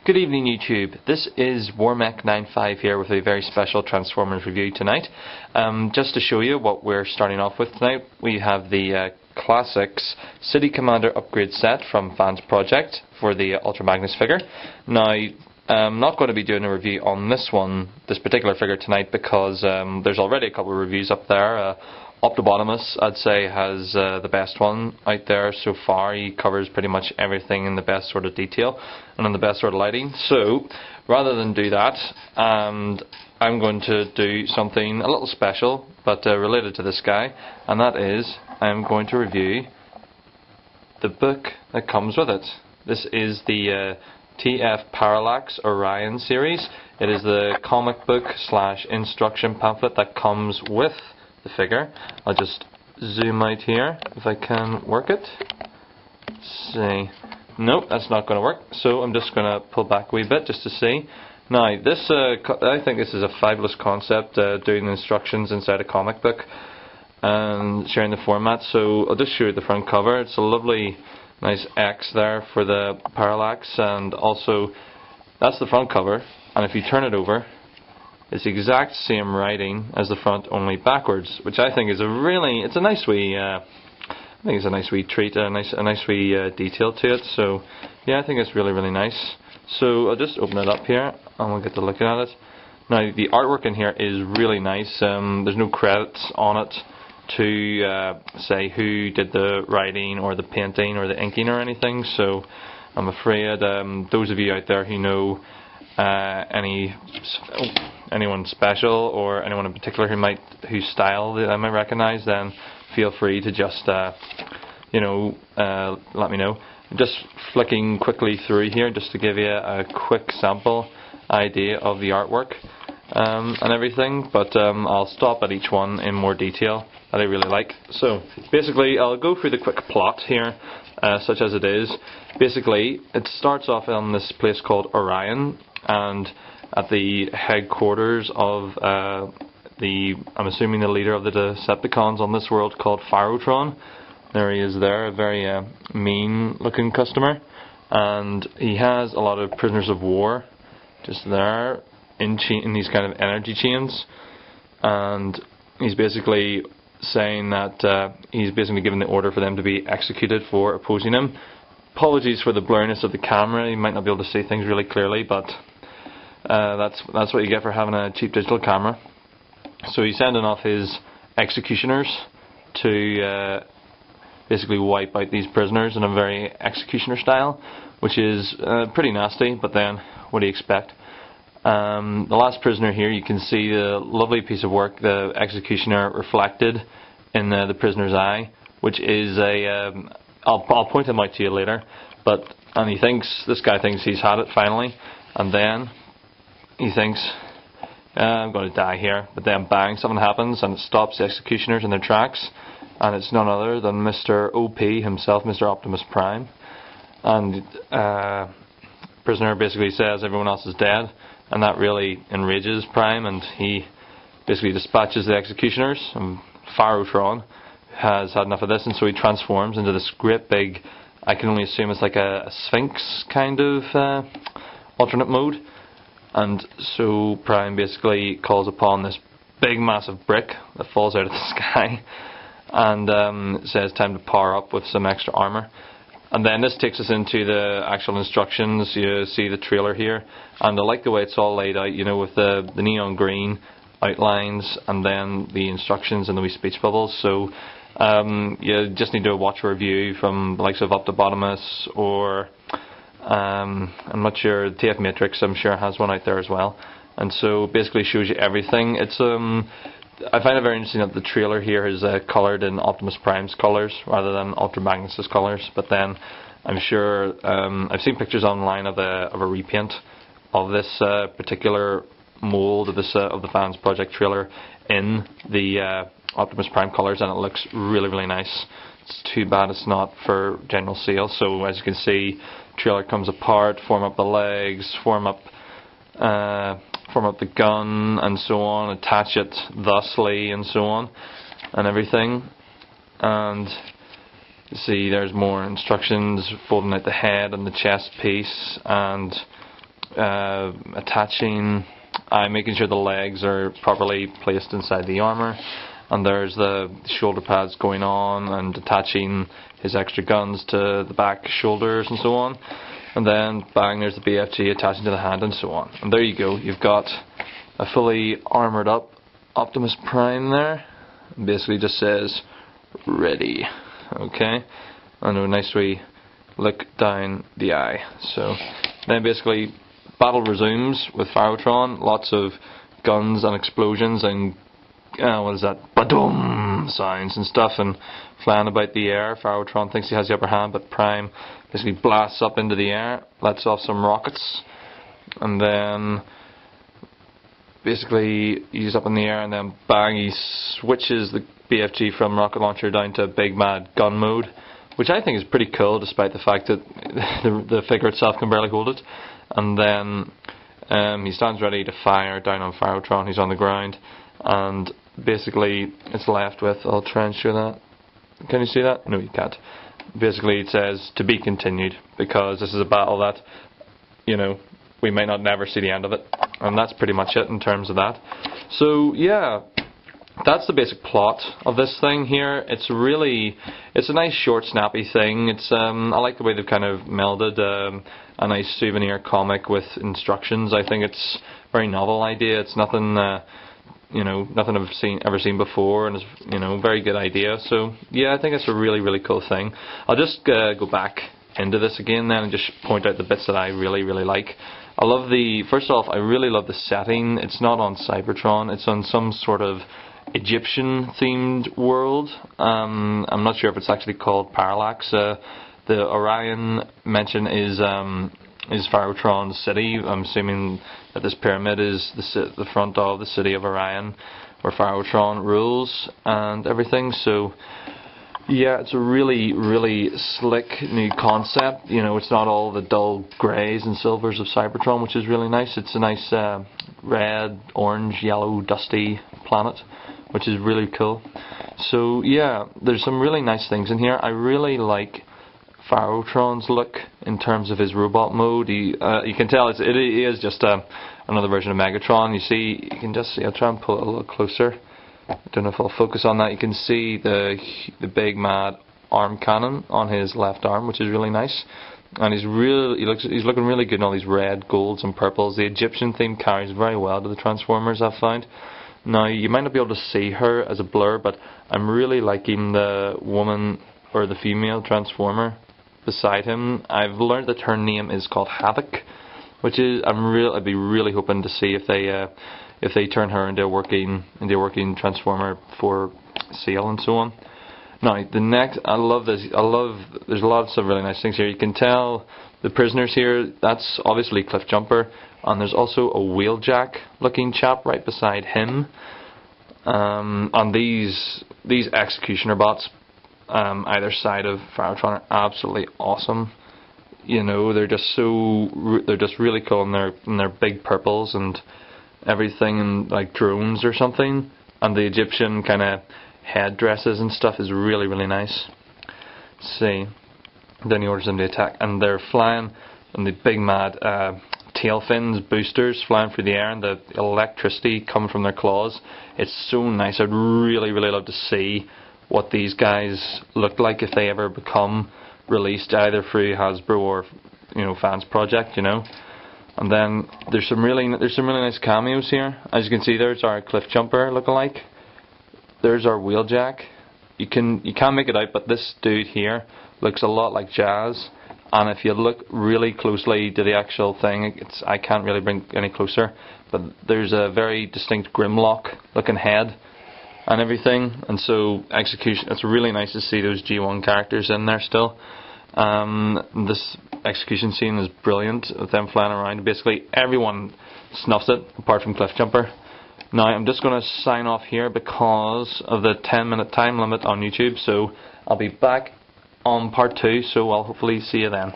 Good evening YouTube, this is Warmech95 here with a very special Transformers review tonight. Just to show you what we're starting off with tonight, we have the Classics City Commander upgrade set from Fans Project for the Ultra Magnus figure. Now, I'm not going to be doing a review on this particular figure tonight because there's already a couple of reviews up there. Optibotimus, I'd say, has the best one out there so far. He covers pretty much everything in the best sort of detail and in the best sort of lighting. So, rather than do that, I'm going to do something a little special, but related to this guy, and that is, I'm going to review the book that comes with it. This is the TF Parallax Orion series. It is the comic book / instruction pamphlet that comes with the figure. I'll just zoom out here if I can work it. See, nope, that's not going to work. So I'm just going to pull back a wee bit just to see. Now, this I think this is a fabulous concept, doing the instructions inside a comic book and sharing the format. So I'll just show you the front cover. It's a lovely, nice X there for the parallax, and also that's the front cover. And if you turn it over, it's the exact same writing as the front, only backwards, which I think is it's a nice wee, I think it's a nice wee treat, a nice wee detail to it. So yeah, I think it's really, really nice. So I'll just open it up here and we'll get to looking at it. Now, the artwork in here is really nice. There's no credits on it to say who did the writing or the painting or the inking or anything. So I'm afraid those of you out there who know anyone special or anyone in particular whose style that I might recognise, then feel free to just let me know. I'm just flicking quickly through here just to give you a quick sample idea of the artwork and everything, but I'll stop at each one in more detail that I really like. So basically, I'll go through the quick plot here, such as it is. Basically, it starts off on this place called Orion, and at the headquarters of I'm assuming the leader of the Decepticons on this world, called Phyrotron. There he is there, a very mean looking customer, and he has a lot of prisoners of war just there in these kind of energy chains, and he's basically saying that he's basically given the order for them to be executed for opposing him. Apologies for the blurriness of the camera, you might not be able to see things really clearly, but that's what you get for having a cheap digital camera. So he's sending off his executioners to basically wipe out these prisoners in a very executioner style, which is pretty nasty, but then what do you expect? The last prisoner here, you can see the lovely piece of work, the executioner reflected in the prisoner's eye, which is I'll point him out to you later, and this guy thinks he's had it finally, and then he thinks, I'm going to die here, but then bang, something happens and it stops the executioners in their tracks, and it's none other than Mr. OP himself, Mr. Optimus Prime. And prisoner basically says everyone else is dead, and that really enrages Prime, and he basically dispatches the executioners, and Phyrotron has had enough of this, and so he transforms into this great big, I can only assume it's like a Sphinx kind of alternate mode. And so Prime basically calls upon this big massive brick that falls out of the sky and says time to power up with some extra armour. And then this takes us into the actual instructions. You see the trailer here, and I like the way it's all laid out, with the neon green outlines and then the instructions and the wee speech bubbles. So you just need to watch a review from the likes of Optibotimus, or I'm not sure, TF Matrix I'm sure has one out there as well, and so basically shows you everything. It's I find it very interesting that the trailer here is coloured in Optimus Prime's colours rather than Ultra Magnus's colours, but then I'm sure I've seen pictures online of a repaint of this particular mould of the Fans Project trailer in the Optimus Prime colours, and it looks really, really nice. It's too bad it's not for general sale. So as you can see, trailer comes apart, form up the legs, form up the gun, and so on, attach it thusly, and so on, and everything. And you see there's more instructions, folding out the head and the chest piece, and attaching, making sure the legs are properly placed inside the armour, and there's the shoulder pads going on and attaching his extra guns to the back shoulders and so on, and then bang, there's the BFG attaching to the hand and so on. And there you go, you've got a fully armoured up Optimus Prime there. Basically just says ready. Okay, and a nice wee look down the eye. So then basically battle resumes with Pharaohtron. Lots of guns and explosions and what is that, ba-dum sounds and stuff, and flying about the air. Pharaohtron thinks he has the upper hand, but Prime basically blasts up into the air, lets off some rockets, and then basically he's up in the air, and then bang, he switches the BFG from rocket launcher down to big mad gun mode, which I think is pretty cool, despite the fact that the figure itself can barely hold it. And then he stands ready to fire down on Pharaohtron. He's on the ground, and basically it's left with, I'll try and show that. Can you see that? No, you can't. Basically it says to be continued, because this is a battle that, you know, we might not never see the end of it, and that's pretty much it in terms of that. So yeah, that's the basic plot of this thing here. It's a nice short snappy thing. It's I like the way they've kind of melded a nice souvenir comic with instructions. I think it's a very novel idea. It's nothing you know, nothing I've ever seen before, and it's, you know, very good idea. So yeah, I think it's a really cool thing. I'll just go back into this again then and just point out the bits that I really like. I love first off, I really love the setting. It's not on Cybertron, it's on some sort of Egyptian themed world. I'm not sure if it's actually called Parallax. The Orion mention is Pharaohtron's city. I'm assuming that this pyramid is the front of the city of Orion, where Pharaohtron rules and everything. So yeah, it's a really slick new concept. You know, it's not all the dull greys and silvers of Cybertron, which is really nice. It's a nice red, orange, yellow, dusty planet, which is really cool. So yeah, there's some really nice things in here. I really like Pharaohtron's look in terms of his robot mode. You can tell it is just another version of Megatron. You can just see. I'll try and pull it a little closer. I don't know if I'll focus on that. You can see the big mad arm cannon on his left arm, which is really nice. And he's looking really good in all these red, golds, and purples. The Egyptian theme carries very well to the Transformers, I've found. Now, you might not be able to see her as a blur, but I'm really liking the woman or the female Transformer beside him. I've learned that her name is called Havoc, which is I'd be really hoping to see if they turn her into a working Transformer for sale and so on. Now the next, I love this. There's lots of really nice things here. You can tell the prisoners here. That's obviously Cliff Jumper, and there's also a Wheeljack looking chap right beside him. And these executioner bots either side of Pharaohtron are absolutely awesome. You know, they're just really cool, and they're big purples and everything, and like drones or something. And the Egyptian kind of headdresses and stuff is really nice. Let's see. Then he orders them to attack, and they're flying, and the big mad tail fins, boosters flying through the air, and the electricity coming from their claws. It's so nice. I'd really love to see what these guys look like if they ever become released, either through Hasbro or, you know, Fans Project, you know. And then there's some really nice cameos here. As you can see, there's our Cliff Jumper lookalike. There's our Wheeljack. You can't make it out, but this dude here looks a lot like Jazz. And if you look really closely to the actual thing, I can't really bring any closer, but there's a very distinct Grimlock looking head and everything. And so it's really nice to see those G1 characters in there still. This execution scene is brilliant with them flying around. Basically everyone snuffs it apart from Cliff Jumper. Now I'm just going to sign off here because of the 10-minute time limit on YouTube, so I'll be back on part 2, so I'll hopefully see you then.